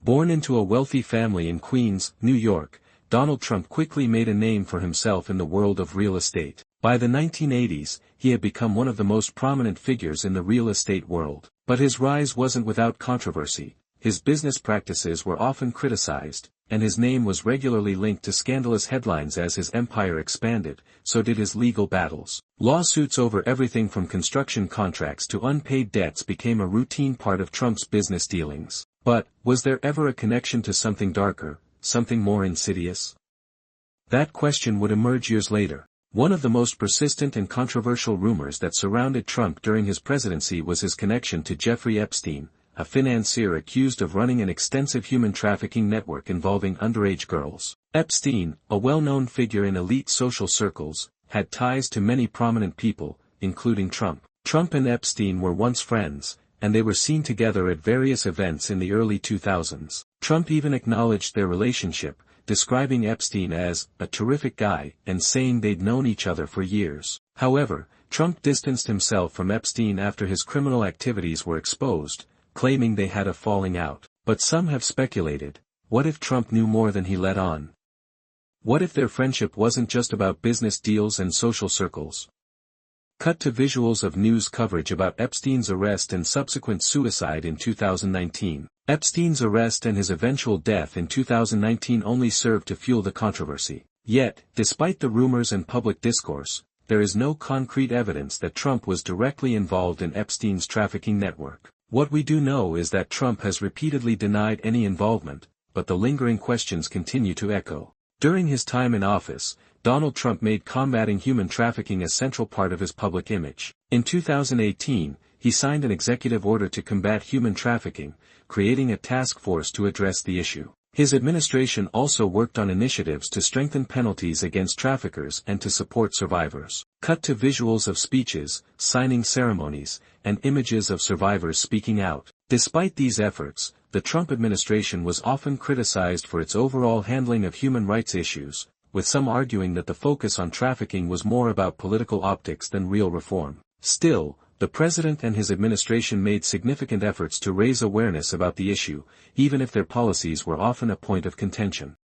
Born into a wealthy family in Queens, New York, Donald Trump quickly made a name for himself in the world of real estate. By the 1980s, he had become one of the most prominent figures in the real estate world. But his rise wasn't without controversy. His business practices were often criticized, and his name was regularly linked to scandalous headlines. As his empire expanded, so did his legal battles. Lawsuits over everything from construction contracts to unpaid debts became a routine part of Trump's business dealings. But, was there ever a connection to something darker, something more insidious? That question would emerge years later. One of the most persistent and controversial rumors that surrounded Trump during his presidency was his connection to Jeffrey Epstein, a financier accused of running an extensive human trafficking network involving underage girls. Epstein, a well-known figure in elite social circles, had ties to many prominent people, including Trump. Trump and Epstein were once friends, and they were seen together at various events in the early 2000s. Trump even acknowledged their relationship, describing Epstein as a terrific guy and saying they'd known each other for years. However, Trump distanced himself from Epstein after his criminal activities were exposed, claiming they had a falling out. But some have speculated, what if Trump knew more than he let on? What if their friendship wasn't just about business deals and social circles? Cut to visuals of news coverage about Epstein's arrest and subsequent suicide in 2019. Epstein's arrest and his eventual death in 2019 only served to fuel the controversy. Yet, despite the rumors and public discourse, there is no concrete evidence that Trump was directly involved in Epstein's trafficking network. What we do know is that Trump has repeatedly denied any involvement, but the lingering questions continue to echo. During his time in office, Donald Trump made combating human trafficking a central part of his public image. In 2018, he signed an executive order to combat human trafficking, creating a task force to address the issue. His administration also worked on initiatives to strengthen penalties against traffickers and to support survivors. Cut to visuals of speeches, signing ceremonies, and images of survivors speaking out. Despite these efforts, the Trump administration was often criticized for its overall handling of human rights issues, with some arguing that the focus on trafficking was more about political optics than real reform. Still, the president and his administration made significant efforts to raise awareness about the issue, even if their policies were often a point of contention.